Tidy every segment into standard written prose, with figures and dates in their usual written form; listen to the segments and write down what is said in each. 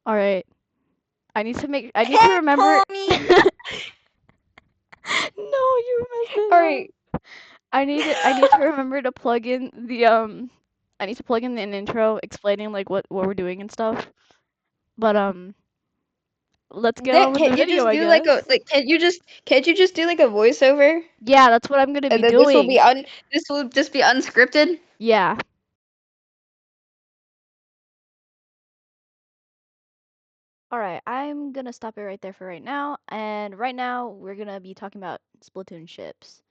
All right. I need to Hey, remember. Tommy. No, you messed it All up. right. I need to remember to plug in the I need to plug in an intro explaining like what we're doing and stuff. But let's get on That with the can't you video, just I do like a guess. like can't you just do like a voiceover? Yeah, that's what I'm gonna be And then this will be doing. un this will just be unscripted. Yeah. Alright, I'm gonna stop it right there for right now. And right now, we're gonna be talking about Splatoon ships.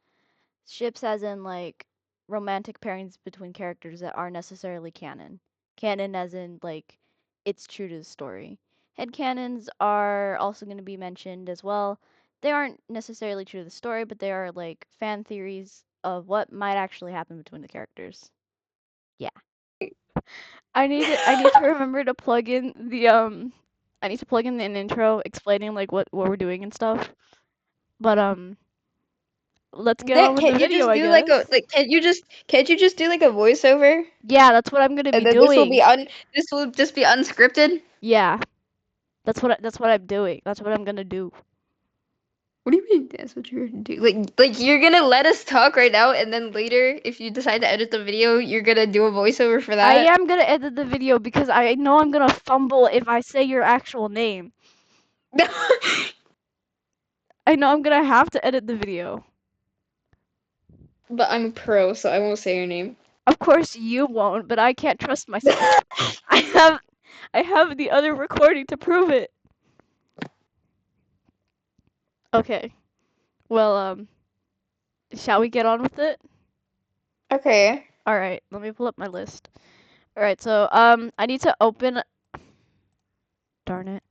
Ships as in, like, romantic pairings between characters that aren't necessarily canon. Canon as in, like, it's true to the story. Headcanons are also gonna be mentioned as well. They aren't necessarily true to the story, but they are, like, fan theories of what might actually happen between the characters. Yeah. I need to remember to plug in the I need to plug in an intro explaining like what we're doing and stuff. But let's get on That with the can't you video, just I do like a guess. like can't you just do like a voiceover? Yeah, that's what I'm gonna And be then doing. this will just be unscripted? Yeah, that's what I'm doing. That's what I'm gonna do. What do you mean that's what you're gonna do? Like you're gonna let us talk right now and then later if you decide to edit the video, you're gonna do a voiceover for I that? am gonna edit the video because I know I'm gonna fumble if I say your actual name. I know I'm gonna have to edit the video. But I'm a pro, so I won't say your name. Of course you won't, but I can't trust myself. I have I have the other recording to prove it. Okay. Well, shall we get on with it? Okay. All right, let me pull up my list. All right, so I need to open. Darn it!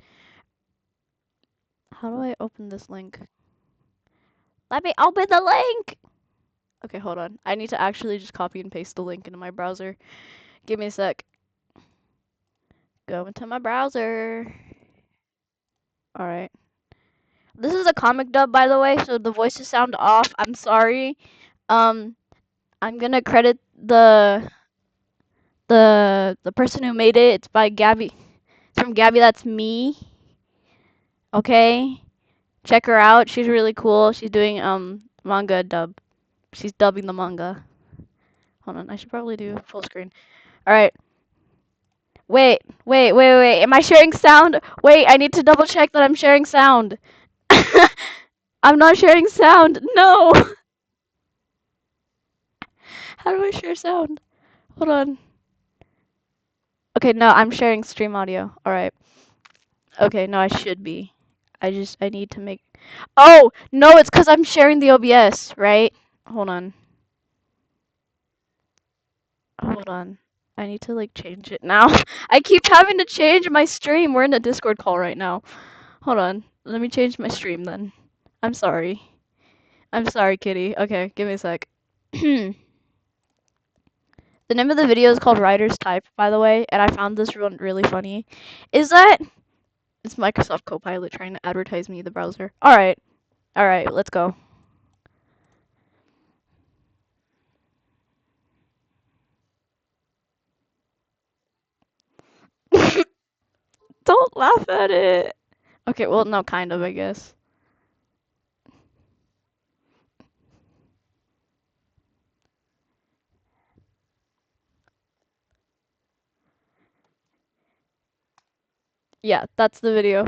How do I open this link? Let me open the link. Okay, hold on. I need to actually just copy and paste the link into my browser. Give me a sec. Go into my browser. All right. This is a comic dub, by the way, so the voices sound off. I'm sorry. Um, I'm gonna credit the person who made it. It's by Gabby. It's from Gabby. That's me. Okay. Check her out. She's really cool. She's doing manga dub. She's dubbing the manga. Hold on, I should probably do full screen. All right. Wait. Am I sharing sound? Wait, I need to double check that I'm sharing sound. I'm not sharing sound. No. How do I share sound? Hold on. Okay, no, I'm sharing stream audio. All right. Okay, no, I should be. I need to make. Oh, no, it's cuz I'm sharing the OBS, right? Hold on. Hold on. I need to like change it now. I keep having to change my stream. We're in a Discord call right now. Hold on. Let me change my stream then. I'm sorry. I'm sorry, kitty. Okay, give me a sec. The name of the video is called Writer's Type, by the way, and I found this one really funny. Is that it's Microsoft Copilot trying to advertise me the browser. All right, let's go. Don't laugh at it. Okay, well, no, kind of, I guess. Yeah, that's the video.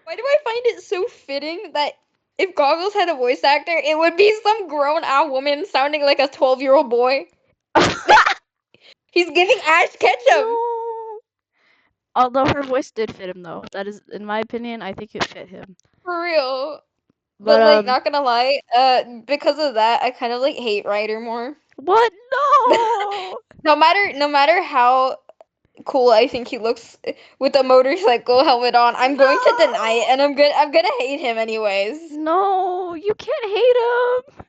Why do I find it so fitting that if Goggles had a voice actor, it would be some grown-out woman sounding like a 12-year-old boy? He's giving Ash Ketchum! No. Although her voice did fit him though. That is in my opinion, I think it fit him. For real. But But, like, not gonna lie, because of that, I kind of, like, hate Ryder more. what? No. No matter how cool I think he looks with the motorcycle helmet on, I'm going to deny it, No. and I'm gonna hate him anyways. No, you can't hate him.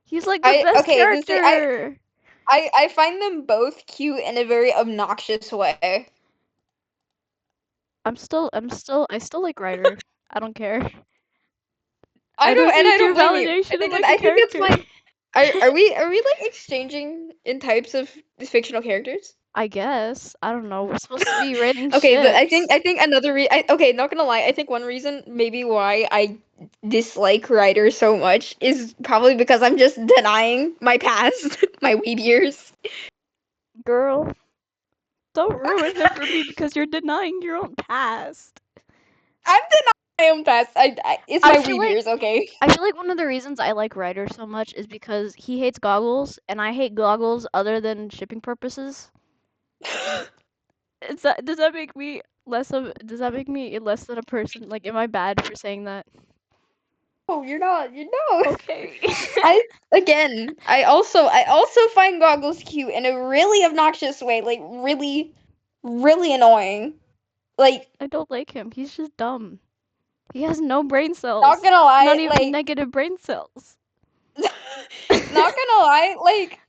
He's like the I best okay, this thing, character. I find them both cute in a very obnoxious way. I still like Ryder. I don't care. I I don't don't and I need don't your blame you. validation of like a I think it's character. fine. Are we like exchanging in types of fictional characters? I guess. I don't know. We're supposed to be rating Okay, ships. I think another okay, not gonna lie, I think one reason maybe why I dislike Ryder so much is probably because I'm just denying my past, my weeb years. Girl, don't ruin it for me because you're denying your own past. I'm denying my own past. It's I my feel weeb like years, okay? I feel like one of the reasons I like Ryder so much is because he hates goggles and I hate goggles other than shipping purposes. Does that make me does that make me less than a person? Like, am I bad for saying that? Oh, you're not. You know. Okay. I I also find goggles cute in a really obnoxious way, like really, really annoying. Like, I don't like him. He's just dumb. He has no brain not cells. gonna Not lie, even like, negative brain cells. not gonna lie, like,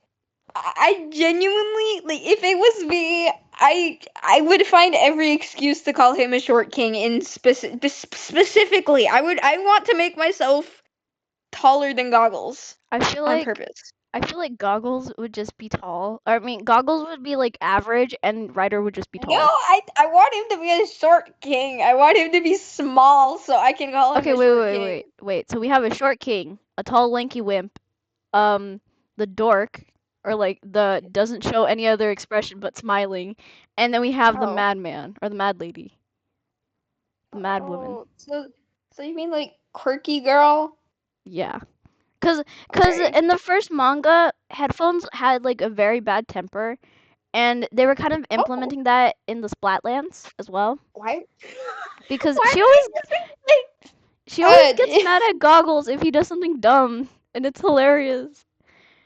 I genuinely like if it was me, I would find every excuse to call him a short king. Specifically, I want to make myself taller than goggles I feel on like purpose. Goggles would just be tall. Or, I mean, Goggles would be like average, and Ryder would just be No, tall. I want him to be a short king. I want him to be small so I can call him Okay, a short king. wait. So we have a short king, a tall, lanky wimp, the dork, or like the doesn't show any other expression but smiling, and then we have the Oh. madman or the mad lady, the mad woman. Oh, so you mean like quirky girl? Yeah. Cause Okay. in the first manga, Headphones had like a very bad temper, and they were kind of Oh, implementing that in the Splatlands as well. why? Because Why did they just make she always like gets mad at Goggles if he does something dumb, and it's hilarious.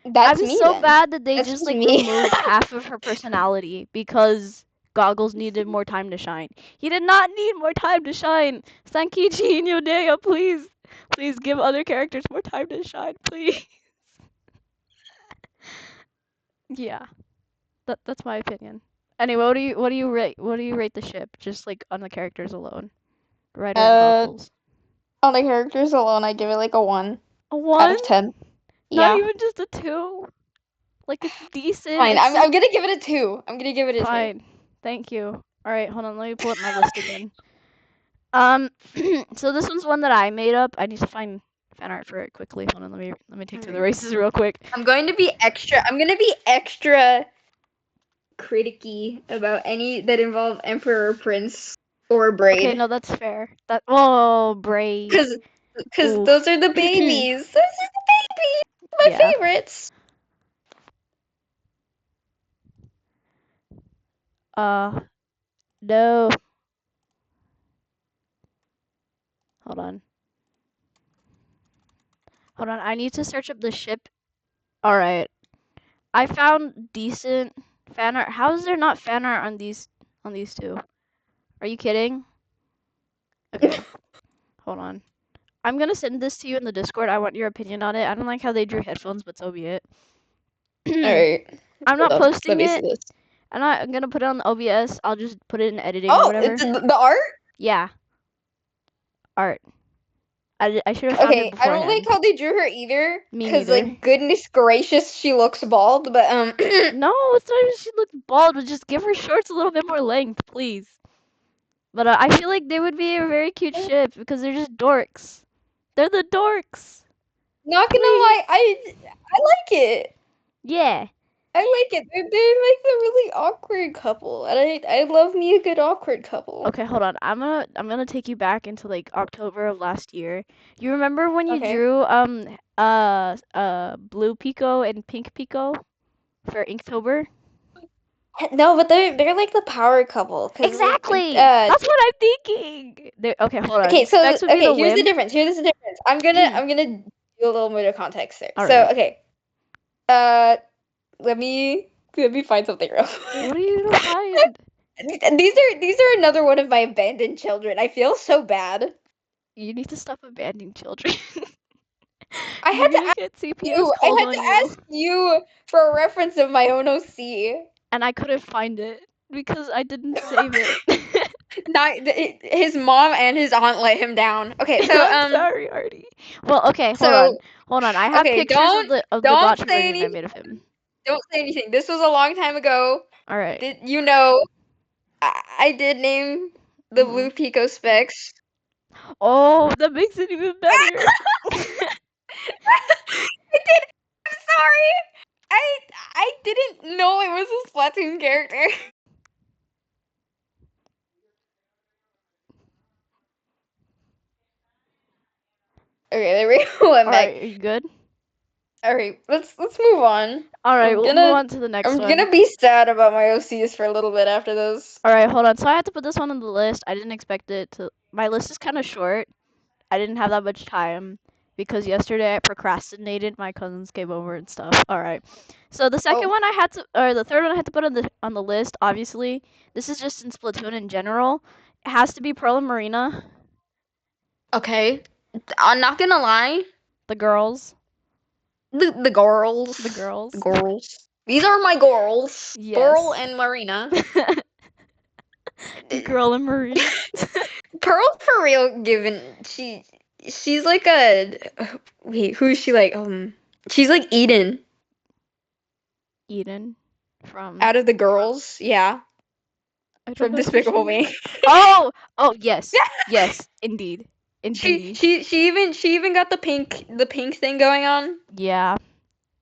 that's I'm me so then. bad that they That's just just like me. removed half of her personality because Goggles needed more time to shine. He did not need more time to shine. Sankichi and Yodea, please. Please give other characters more time to shine, please. Yeah, that's my opinion. Anyway, what do you rate the ship? Just like on the characters alone. Ryder and Uh, Goggles. on the characters alone, I give it like a 1 A out one? of 10. Not Yeah. even just a two? Like it's decent. Fine. It's I'm gonna give it a 2. I'm gonna give it a 2. fine. Thank you. Alright, hold on, let me pull up my list again. Um, so this one's one that I made up. I need to find fan art for it quickly. Hold on, let me take through the Alright. races real quick. I'm gonna be extra criticky about any that involve Emperor, Prince, or Okay, Braid. no, that's fair. That oh, Braid. Cause, cause Ooh. those are the babies. Those are the babies. My Yeah. favorites. Uh, no. Hold on. Hold on. I need to search up the ship. All right. I found decent fan art. How is there not fan art on these two? Are you kidding? Okay. Hold on. I'm gonna send this to you in the Discord. I want your opinion on it. I don't like how they drew headphones, but so be it. Alright. I'm Hold not up. Let posting me see it. this. I'm gonna put it on the OBS. I'll just put it in editing or Oh, it's whatever. the art? Yeah, art. I should have found it Okay, I don't like beforehand. how they drew her either. Me Cause neither. like goodness gracious, she looks bald, but No, it's not even she looks bald, but just give her shorts a little bit more length, please. But I feel like they would be a very cute ship because they're just dorks. They're the dorks. not gonna Please. lie, I like it. Yeah. I like it. They're like the really awkward couple. And I love me a good awkward couple. Okay, hold on. I'm gonna take you back into like October of last year. You remember when you Okay. drew blue Pico and pink Pico for Inktober? No, but they're like the power couple, cause like Exactly. That's what I'm thinking. Okay, hold on. okay, so Specs would be the okay, here's the wimp. difference. Here's the difference. I'm gonna do a little bit of context there. All So right. okay, uh, let me find something real What quick. are you gonna find? These are another one of my abandoned children. I feel so bad. You need to stop abandoning children. I You're had to gonna ask get CPS you. I called had on to you. ask you for a reference of my own OC. And I couldn't find it because I didn't save it. Not his mom and his aunt let him down. Okay, I'm sorry, Artie. Well, okay, hold on. so Hold on. I have okay, pictures of the don't gotcha say version I anything. made of him. Don't say anything. This was a long time ago. All right. Did you know I did name the Mhm. blue Pico specs? Oh, that makes it even better. I did. I'm sorry. I I didn't know it was a Splatoon character. Okay, there we go. I'm All right, back. are you good? All right, let's move on. All right, I'm we'll move gonna on to the next I'm one. gonna be sad about my OCs for a little bit after this. All right, hold on. So I had to put this one on the list. I didn't expect it to. My list is kind of short. I didn't have that much time because yesterday I procrastinated. My cousins came over and stuff. All right. So the second Oh, one I had to, or the third one I had to put on the list. Obviously, this is just in Splatoon in general. It has to be Pearl and Marina, okay. I'm not gonna lie. the girls, The the girls, the girls. girls. These are my girls, Pearl Yes. and Marina. Girl and Marina. Pearl for real. Given she's like a wait. Who is she like? She's like Eden Eden from. out of the girls. Yeah, I don't from know who Despicable she is. Me. Oh, oh yes, yes, indeed, She indeed. she she even got the pink thing going on. Yeah,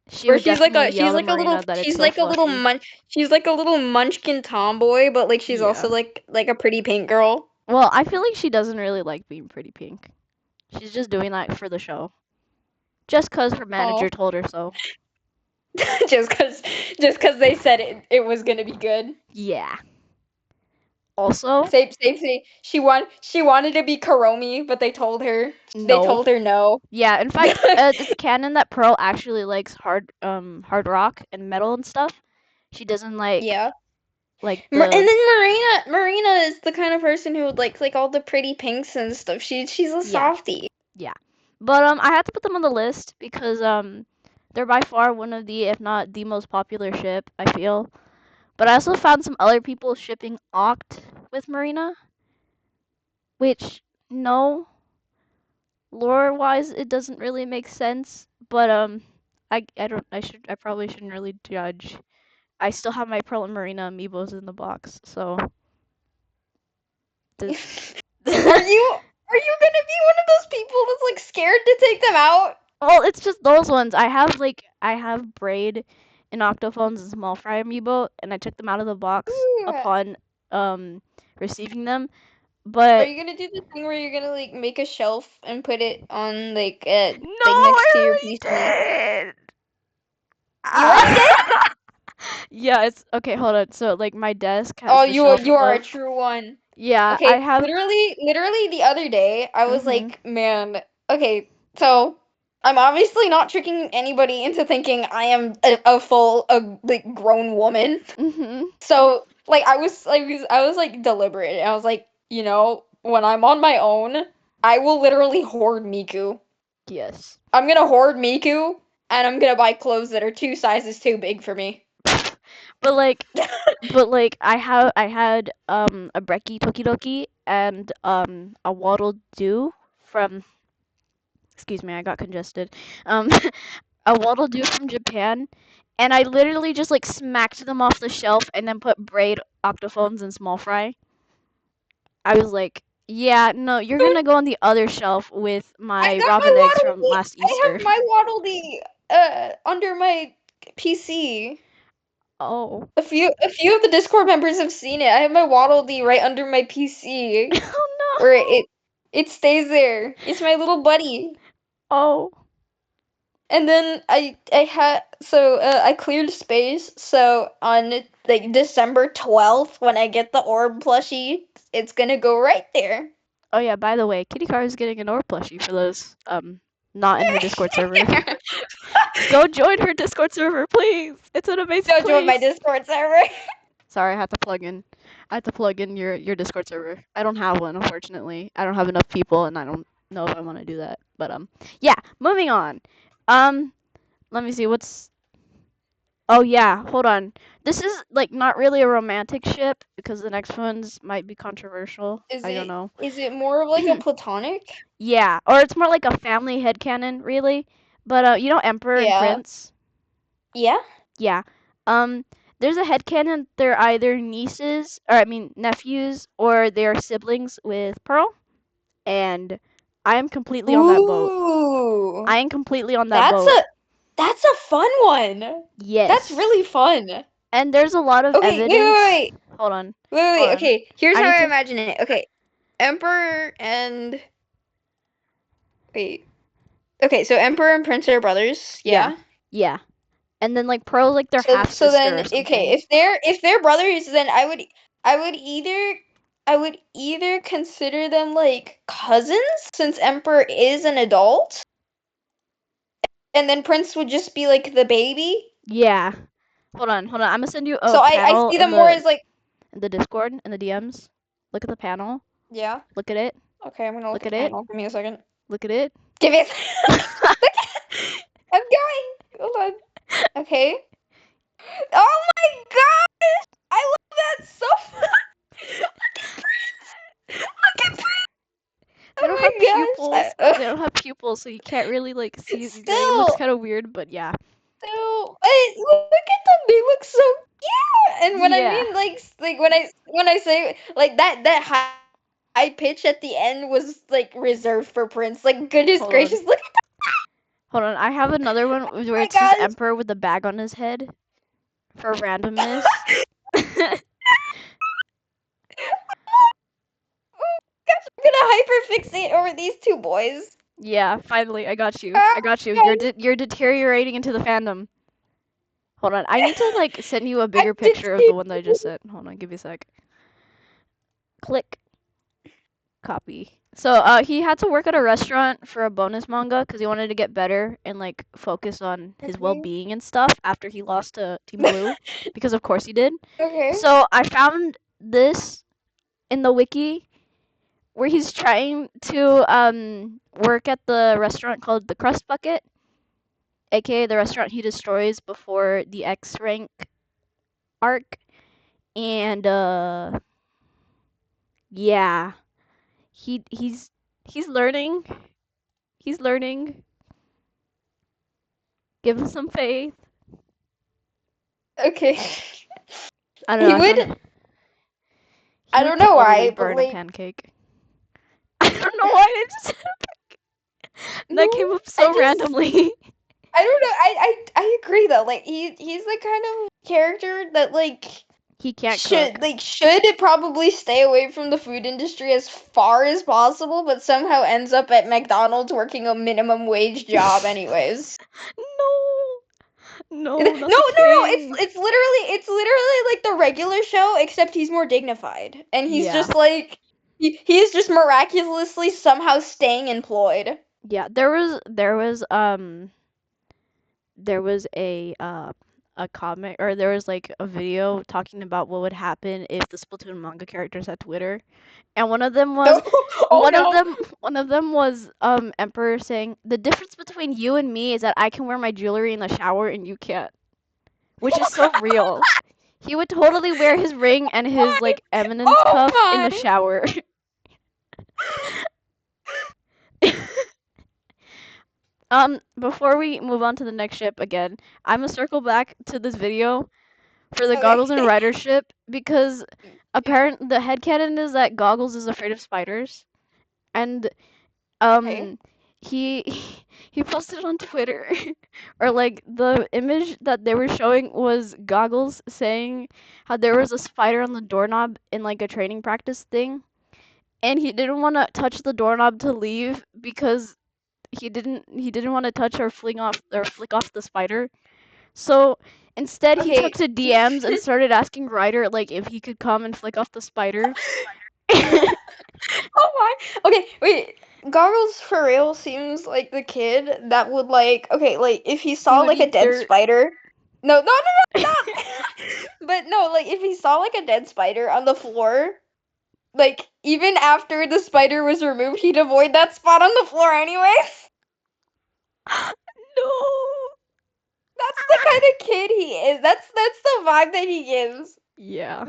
she Where would definitely yell to Marina that it's so fluffy. she's like a little munchkin tomboy, but like she's Yeah. also like a pretty pink girl. Well, I feel like she doesn't really like being pretty pink. She's just doing that for the show. Just 'cause her Oh, manager told her so. just cause they said it was gonna be good. Yeah. Also, Say she wanted to be Karomi, but they no. told her no. Yeah, in fact, it's canon that Pearl actually likes hard rock and metal and stuff. She doesn't Yeah. like And the then Marina is the kind of person who would like all the pretty pinks and stuff. She's a yeah, softie. yeah. But I had to put them on the list because they're by far one of the if not the most popular ship, I feel. But I also found some other people shipping Oct with Marina, which no, lore wise it doesn't really make sense, but I don't I probably shouldn't really judge. I still have my Pearl and Marina amiibos in the box, so the Are you gonna be one of those people that's like scared to take them out? well, it's just those ones. I have Braid and Octophones and Small Fry amiibo, and I took them out of the box Yeah. upon um receiving them. Are But you gonna do the thing where you're gonna like make a shelf and put it on no, like next to your I PC? already did. You already did? Yeah, it's okay. Hold on. So like my desk Oh, has the shelf you are a above. true one. Yeah, I Okay, have. literally the other day, I was Mhm. like, man, okay, so I'm obviously not tricking anybody into thinking I am a full, like grown woman. Mhm. So, like, I was like deliberate. I was like, when I'm on my own, I will literally hoard Miku. Yes. I'm gonna hoard Miku, and I'm gonna buy clothes that are two sizes too big for me. But like, I had a Brekkie Tokidoki and a Waddle Doo from. Excuse me, I got congested. Um, a Waddle Doo from Japan, and I literally just like smacked them off the shelf and then put Braid, Octophones, and Small Fry. I was like, yeah, no, you're gonna go on the other shelf with I my got robin my eggs Waddle from Dee. last I Easter. have my Waddle Dee under my PC. Oh. A few of the Discord members have seen it. I have my Waddle Dee right under my PC Oh where no. it stays there. It's my little buddy. Oh. And then I had so I cleared space. So on like December 12th, when I get the orb plushie, it's gonna go right there. Oh yeah, by the way, Kitty Car is getting an Or plushie for those not in her Discord server. Go join her Discord server, please. It's an amazing Don't join my place. Discord server. Sorry, I had to plug in your Discord server. I don't have one, unfortunately. I don't have enough people and I don't know if I want to do that. But yeah, moving on. Um let me see what's. Oh yeah, hold on. This is like not really a romantic ship because the next ones might be controversial. Is I don't it know. is it more of like a platonic? Yeah, or it's more like a family headcanon, really. But you know Emperor and Yeah. Prince? Yeah. Yeah. Um there's a headcanon they're either nieces, or I mean nephews, or they're siblings with Pearl, and I am completely on that boat. Ooh. I am completely on that That's boat. a that's a fun one. That's Yes. really fun. And there's a lot of Okay, evidence. Hold on. Hold on. Okay, here's I how need I to. imagine it. Okay, Emperor and wait. Okay, so Emperor and Prince are brothers. Yeah. Yeah. Yeah. And then like Pearl's like their half So sister then or okay, something. if they're brothers, then I would either consider them like cousins since Emperor is an adult, and then Prince would just be like the baby. Yeah. Hold on. Hold on. I'm gonna send you a So I panel see them more as like in the Discord in the DMs. Look at the panel. yeah. Look at it. Okay, I'm gonna look Look at at the it. panel. Give me a second. Look at it. Give me a look I'm going. Hold on. Okay. Oh my gosh! I love that so much. Look at Prince. They don't Oh have my pupils. gosh. They don't have pupils, so you can't really like see. Like it looks Still, kind of weird, but yeah. look at them. They look so cute. And when I Yeah. mean like when I say like that high pitch at the end was like reserved for Prince. Like goodness Hold on. gracious, look at Hold on. I have another one where my it's just gosh. Emperor with a bag on his head for randomness. Oh gosh, I'm gonna hyperfixate over these two boys. Yeah, finally, I got you. Oh I got you. my You're deteriorating into the fandom. Hold on. I need to like send you a I'm bigger picture of the one that I deteriorating. just sent. Hold on, give me a sec. Click copy. So, he had to work at a restaurant for a bonus manga because he wanted to get better and like focus on his Okay. well-being and stuff after he lost to Team Blue, because of course he did. Okay. So, I found this in the wiki where he's trying to work at the restaurant called the Crust Bucket, aka the restaurant he destroys before the X rank arc. And yeah, he's learning. He's learning. Give him some faith. Okay. I don't know. He I found would it. He I would don't know totally why, but burn a like pancake. I don't know why I just no, that came up I so just randomly. I don't know. I agree though. Like he's the kind of character that like He can't cook. should probably stay away from the food industry as far as possible, but somehow ends up at McDonald's working a minimum wage job anyways. No, No, no, not no, the no. king. It's literally like the regular show, except he's more dignified, and he's Yeah, just like he's just miraculously somehow staying employed. yeah. There was a comic, or there was like a video talking about what would happen if the Splatoon manga characters had Twitter. And Oh no. one of them was Emperor saying the difference between you and me is that I can wear my jewelry in the shower and you can't, which is so real. He would totally wear his ring and his Why? like eminence Oh cuff in the my. shower. Before we move on to the next ship again, I'm gonna circle back to this video for the Okay. Goggles and Rider ship because apparent the headcanon is that Goggles is afraid of spiders, and Okay. um he he posted on Twitter or like the image that they were showing was Goggles saying how there was a spider on the doorknob in like a training practice thing, and he didn't want to touch the doorknob to leave because he didn't want to touch or flick off the spider. So instead he took Okay. to DMs and started asking Ryder like if he could come and flick off the spider. Oh my. Okay, wait. Goggles for real seems like the kid that would like okay, like if he He saw would like a eat dead dirt. spider. No, no, no, no, not. But no, like if he saw like a dead spider on the floor, like even after the spider was removed, he'd avoid that spot on the floor anyways. No. That's the kind of kid he is. That's the vibe that he gives. Yeah.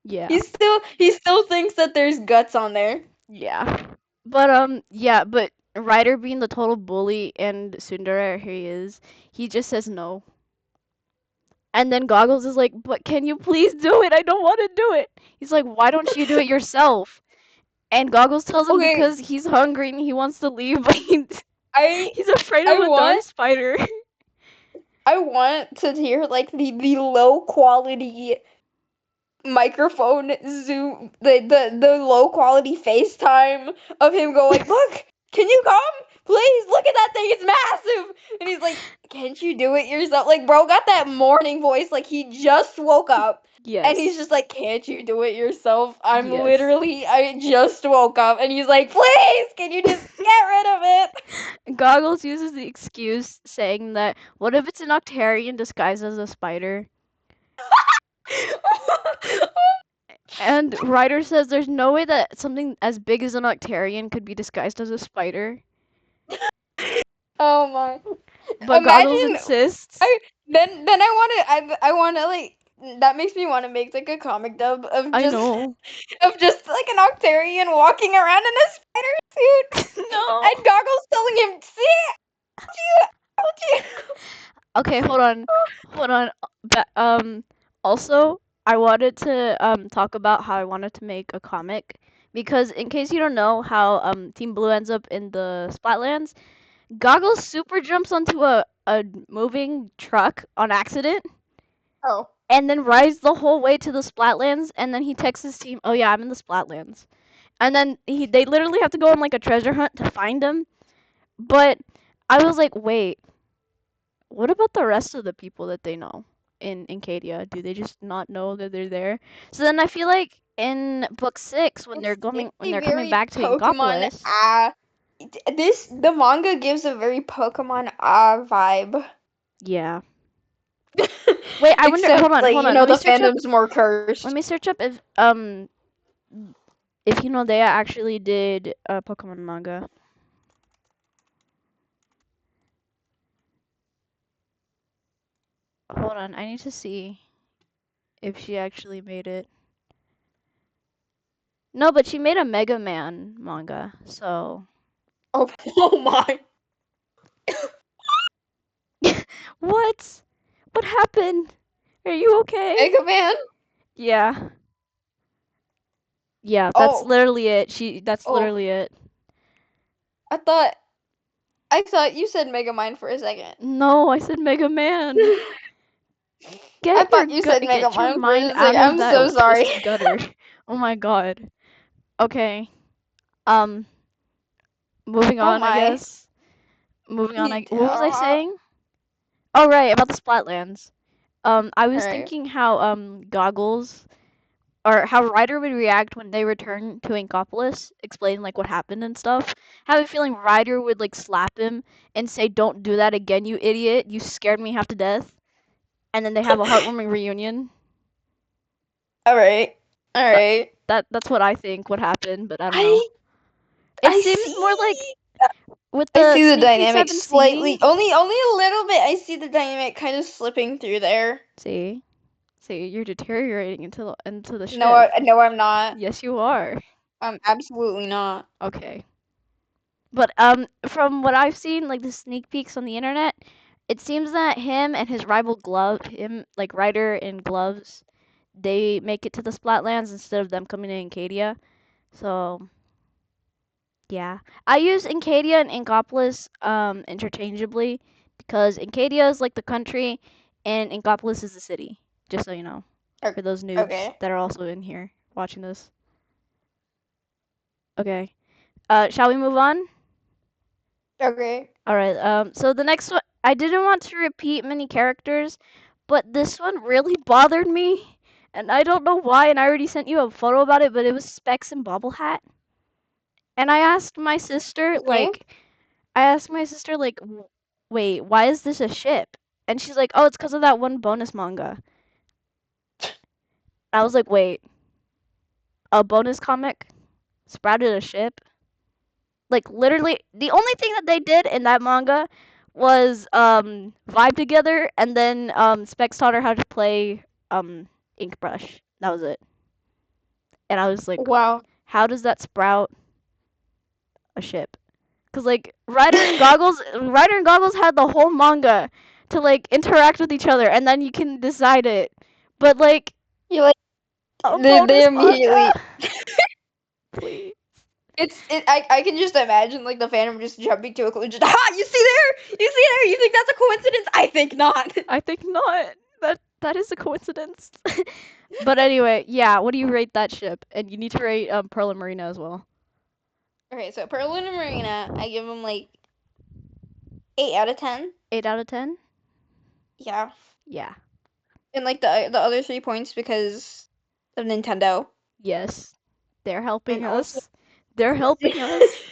Yeah. He still thinks that there's guts on there. Yeah. But yeah, but Ryder being the total bully and Sundara he is, he just says no. And then Goggles is like, "But can you please do it? I don't want to do it." He's like, "Why don't you do it yourself?" And Goggles tells him Okay, because he's hungry and he wants to leave, but I he's afraid I of a darn want spider. I want to hear like the low quality microphone zoom, the low quality FaceTime of him going, "Look, can you come? Please look at that thing, it's massive." And he's like, "Can't you do it yourself?" Like, bro got that morning voice, like he just woke up. And he's Yes. just like, "Can't you do it yourself? Yes. I just woke up." And he's like, "Please, can you just get rid of it?" Goggles uses the excuse saying that what if it's an Octarian disguised as a spider? And Ryder says there's no way that something as big as an Octarian could be disguised as a spider. Oh my. But Goggles Imagine insists. I then I wanna like that makes me want to make like a comic dub of I just know. of just like an Octarian walking around in a spider suit No. and Goggles telling him, "See, I told you." Okay, hold on. Hold on. Also, I wanted to talk about how I wanted to make a comic because in case you don't know how Team Blue ends up in the Splatlands, Goggles super jumps onto a moving truck on accident Oh. and then rides the whole way to the Splatlands and then he texts his team, "Oh yeah, I'm in the Splatlands." And then they literally have to go on like a treasure hunt to find him. But I was like, "Wait, what about the rest of the people that they know in Cadia? Do they just not know that they're there?" So then I feel like in book 6 It's when a they're coming very back to Pokemon Inkopolis, this the manga gives a very Pokemon vibe. yeah. Wait, I wonder, Except like, hold you on. know, the fandom's more Let cursed. me search up if Hinodea actually did a Pokemon manga. Hold on, I need to see if she actually made it. No, but she made a Mega Man manga. So, Oh, oh my. what? What happened? Are you okay? Mega Man? Yeah. Yeah, that's Oh, literally it. That's oh. literally it. I thought I thought you said Megamind for a second. No, I said Mega Man. I thought you said Get your Megamind for mind a out second. of I'm so that sorry. twisted gutter. Oh my god. Okay. Um, moving Oh on, I my. guess. Moving on. What was I All saying? Oh right, about the Splatlands. I was right. thinking how Goggles or how Ryder would react when they return to Inkopolis, explain like what happened and stuff. I have a feeling Ryder would like slap him and say, "Don't do that again, you idiot! You scared me half to death." And then they have a heartwarming reunion. All right. All That right. that's what I think would happen, but I don't know. I It I seems more like see. with I the see the sneak peeks I've dynamic been seeing. slightly. Only a little bit. I see the dynamic kind of slipping through there. See, you're deteriorating into the No, ship. no, I'm not. Yes, you are. I'm absolutely not. Okay. But from what I've seen, like the sneak peeks on the internet, it seems that him and his rival Glove, him like Ryder and Gloves, they make it to the Splatlands instead of them coming to Encadia. So yeah, I use Encadia and Inkopolis interchangeably because Encadia is like the country and Inkopolis is the city. Just so you know, for those noobs Okay. that are also in here watching this. Okay. Shall we move on? Okay. All right. So the next one, I didn't want to repeat many characters, but this one really bothered me, and I don't know why. And I already sent you a photo about it, but it was Specs and Bobble Hat. And Okay. I asked my sister like, wait, why is this a ship? And she's like, oh, it's because of that one bonus manga. And I was like, wait, a bonus comic sprouted a ship? Like literally, the only thing that they did in that manga was vibe together, and then Specs taught her how to play ink brush. That was it. And I was like, Wow. how does that sprout a ship? Cause like Ryder and Goggles had the whole manga to like interact with each other, and then you can decide it. But like You like a they bonus immediately. manga, please. I can just imagine like the fandom just jumping to a conclusion. Ha! You see there? You see there? You think that's a coincidence? I think not. I think not. That is a coincidence. But anyway, yeah. What do you rate that ship? And you need to rate Pearl and Marina as well. Okay, so Pearl and Marina, I give them like 8 out of 10. 8 out of 10. Yeah, Yeah. and like the other 3 points because of Nintendo, Yes. They're and helping also us. They're helping us.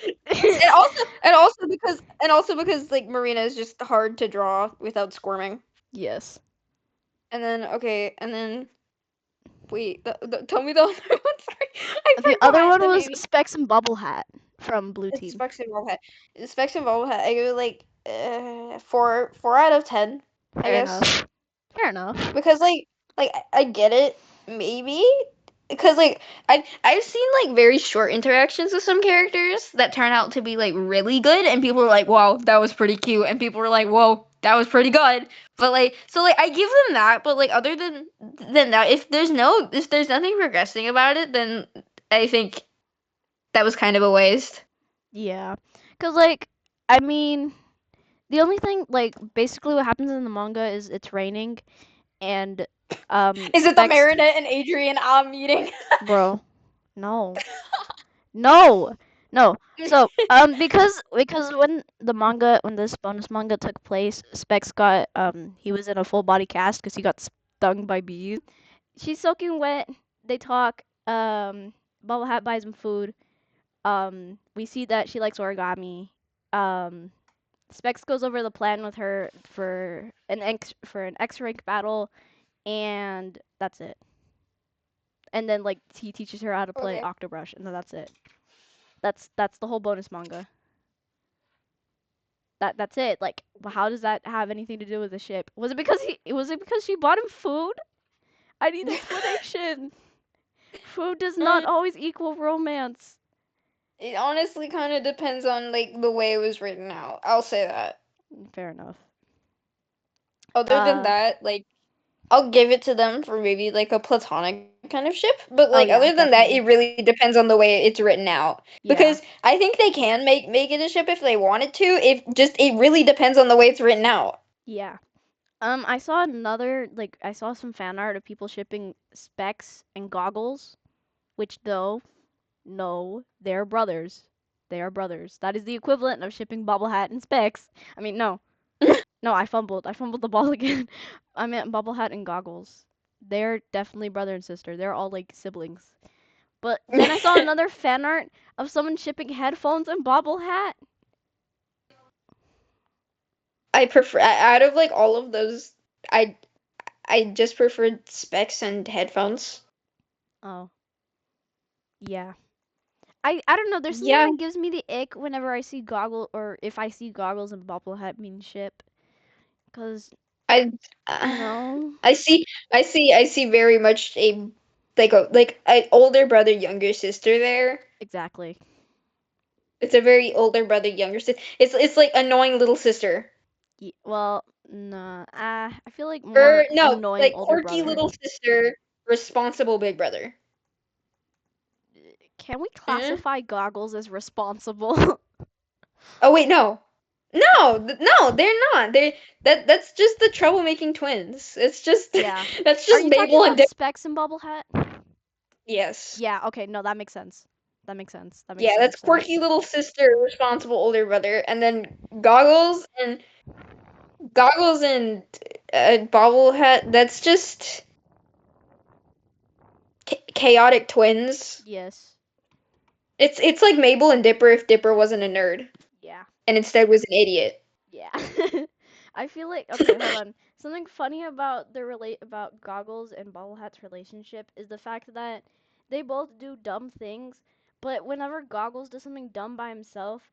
and also because like Marina is just hard to draw without squirming. Yes. And then okay, and then wait, tell me the other one. Sorry, I The other forgot one the was name. Specs and Bubble Hat from Blue It's Team. Specs and Bobblehead. Specs and Bobblehead. I give it like 4 out of 10, I Fair guess. enough. Fair enough. Because like I get it, maybe. Because like I've seen like very short interactions with some characters that turn out to be like really good, and people are like, "Wow, that was pretty cute," and people are like, "Whoa, that was pretty good." But like, so like I give them that, but like other than that, if there's nothing progressing about it, then I think that was kind of a waste. Yeah. Cause like, I mean, the only thing like basically what happens in the manga is it's raining and Is it the Specs. Marinette and Adrian meeting? Bro, no. No, no. So, because when this bonus manga took place, Specs got he was in a full body cast because he got stung by bees. She's soaking wet. They talk. Bubble Hat buys him food. We see that she likes origami. Um, Specs goes over the plan with her for an X rank battle, and that's it. And then like he teaches her how to play Okay. Octobrush, and then that's it. That's the whole bonus manga. That's it. Like, how does that have anything to do with the ship? Was it because she bought him food? I need explanation. Food does not Mm, always equal romance. it honestly kind of depends on like the way it was written out. I'll say that. Fair enough. Other than Uh that, like I'll give it to them for maybe like a platonic kind of ship, but like oh other yeah, than that, it definitely. really depends on the way it's written out. Because Yeah. I think they can make it a ship if they wanted to. If just it really depends on the way it's written out. Yeah. I saw another like I saw some fan art of people shipping Specs and Goggles, which though no, they're brothers. They are brothers. That is the equivalent of shipping Bobble Hat and Specs. I mean, no. No, I fumbled. I fumbled the ball again. I meant Bubble Hat and Goggles. They're definitely brother and sister. They're all like siblings. But then I saw another fan art of someone shipping headphones and Bobble Hat. I prefer out of like all of those, I I just preferred specs and headphones. Oh, yeah. I don't know. There's something Yeah, that gives me the ick whenever I see Goggle or if I see Goggles and Bobble Hat being ship. Cause I you uh, know I see very much a like an older brother younger sister there. exactly. It's a very older brother younger sister. It's like annoying little sister. Well, nah. I feel like Or more no, annoying like older quirky brother. little sister, responsible big brother. Can we Eh? classify Goggles as responsible? Oh wait, no. No, they're not. That's just the troublemaking twins. It's just Yeah. that's Are just you talking Mabel and about Dip. Specs and Bubble Hat? Yes. Yeah, okay, no, that makes sense. That makes sense. That makes Yeah, so that's much quirky sense. little sister, responsible older brother, and then goggles and bobble hat. That's just chaotic twins. Yes. It's like Mabel and Dipper if Dipper wasn't a nerd Yeah. and instead was an idiot. Yeah. I feel like okay, hold on. Something funny about about Goggles and Bubble Hat's relationship is the fact that they both do dumb things, but whenever Goggles does something dumb by himself,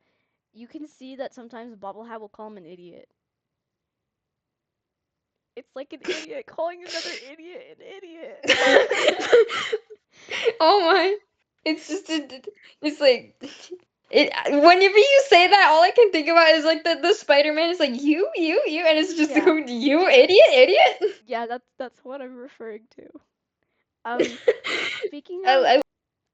you can see that sometimes Bubble Hat will call him an idiot. It's like an idiot calling another idiot an idiot. Oh my! It's just it's like Whenever you say that, all I can think about is like the Spider-Man is like you, and it's just Yeah. you idiot. Yeah, that's what I'm referring to. Um, speaking of I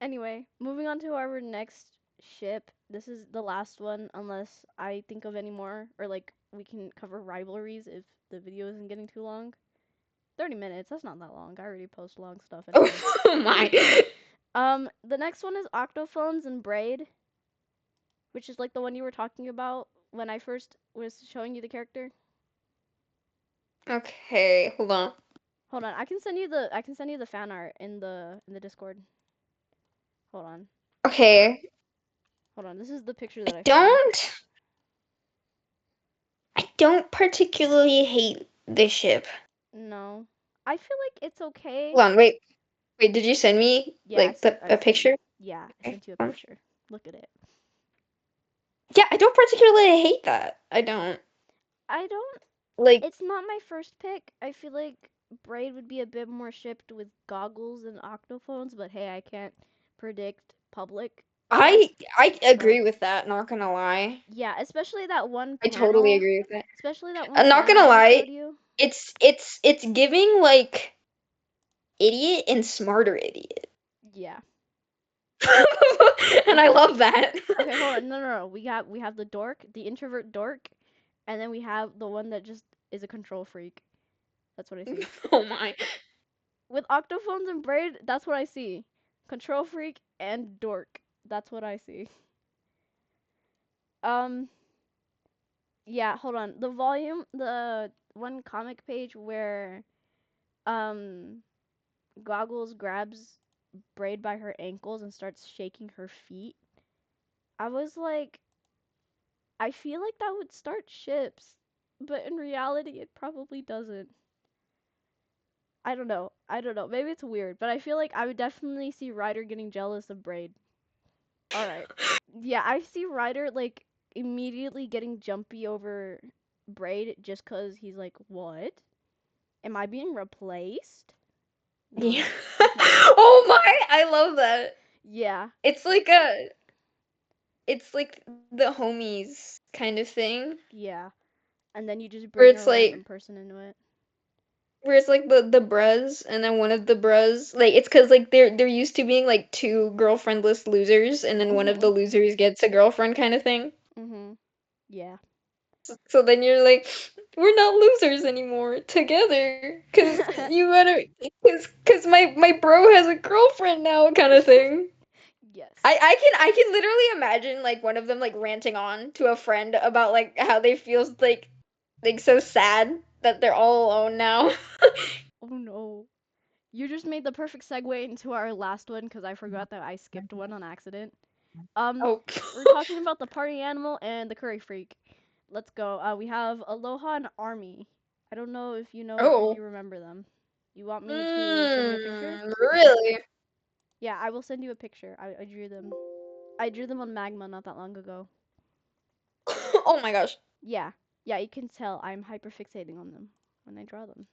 Anyway, moving on to our next ship. This is the last one, unless I think of any more, or like we can cover rivalries if the video isn't getting too long. 30 minutes, that's not that long. I already post long stuff anyway. oh my. The next one is Octophones and Braid, which is like the one you were talking about when I first was showing you the character. Okay, hold on. Hold on, I can send you the fan art in the Discord. Hold on. Okay, Hold on. This is the picture I that I found. don't I don't particularly hate this ship. No. I feel like it's okay. Hold on, wait, did you send me Yeah, like the I a sent picture? yeah, I Okay, sent you a hold on. picture. Look at it. Yeah, I don't particularly hate that. I don't. I don't Like It's not my first pick. I feel like Braid would be a bit more shipped with goggles and octophones, but hey, I can't predict public stuff. I So, agree with that, not gonna lie. yeah, especially that one I totally panel. agree with that. Especially that one I'm not panel gonna I lie, showed you. it's giving like idiot and smarter idiot. Yeah. And I Okay. love that. Okay, hold on. No, no, no. We have the dork, the introvert dork, and then we have the one that just is a control freak. That's what I see. Oh my. With octophones and braid, that's what I see. Control freak and dork. That's what I see. Um, yeah, hold on. The one comic page where um Goggles grabs Braid by her ankles and starts shaking her feet. I was like, I feel like that would start ships, but in reality it probably doesn't. I don't know. I don't know. Maybe it's weird, but I feel like I would definitely see Ryder getting jealous of Braid. All right. Yeah, I see Ryder like immediately getting jumpy over Braid just 'cause he's like, "What? Am I being replaced?" Yeah. No. No. Oh my, I love that. Yeah. It's like a it's like the homies kind of thing. Yeah. And then you just Where bring it's a random like person into it. where it's like the bros and then one of the bros like it's because like they're used to being like two girlfriendless losers and then one of the Mhm. losers gets a girlfriend kind of thing. Mhm. Yeah. So then you're like, we're not losers anymore together, cause you better, cause my bro has a girlfriend now, kind of thing. Yes. I can literally imagine like one of them like ranting on to a friend about like how they feel like so sad that they're all alone now. Oh no. You just made the perfect segue into our last one because I forgot that I skipped one on accident. Um, Oh, we're talking about the party animal and the curry freak. Let's go. We have Aloha and Army. I don't know if oh, you remember them. You want me to send you a picture? really? Yeah, I will send you a picture. I drew them. I drew them on Magma not that long ago. Oh my gosh, Yeah, yeah, you can tell I'm hyper fixating on them when I draw them.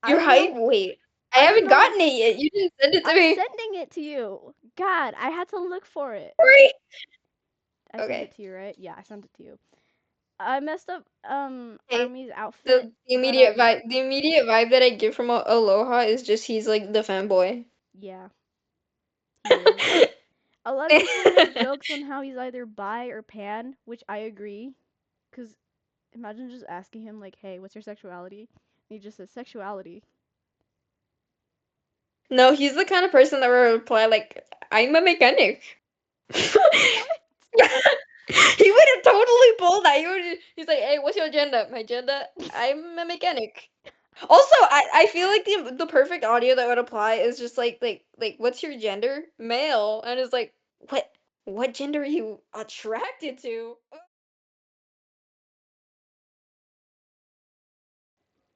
I you're don't know. hype. Wait, I I don't haven't know. gotten it yet. You didn't send it to I'm me. sending it to you. God, I had to look for it. Sorry. I sent it Okay. to you, right? Yeah, I sent it to you. I messed up Hey, Army's outfit, but the immediate vibe that I get from Aloha is just he's like the fanboy. yeah, he is. A lot of people make jokes on how he's either bi or pan, which I agree. Cause imagine just asking him like, "Hey, what's your sexuality?" And he just says sexuality. No, he's the kind of person that will reply like, "I'm a mechanic." What? He would have totally pulled that. He's like, "Hey, what's your gender?" My gender, I'm a mechanic. Also, I feel like the perfect audio that would apply is just like what's your gender? Male, and it's like what gender are you attracted to?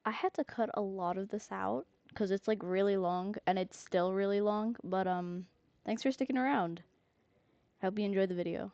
I had to cut a lot of this out because it's like really long and it's still really long. But thanks for sticking around. I hope you enjoyed the video.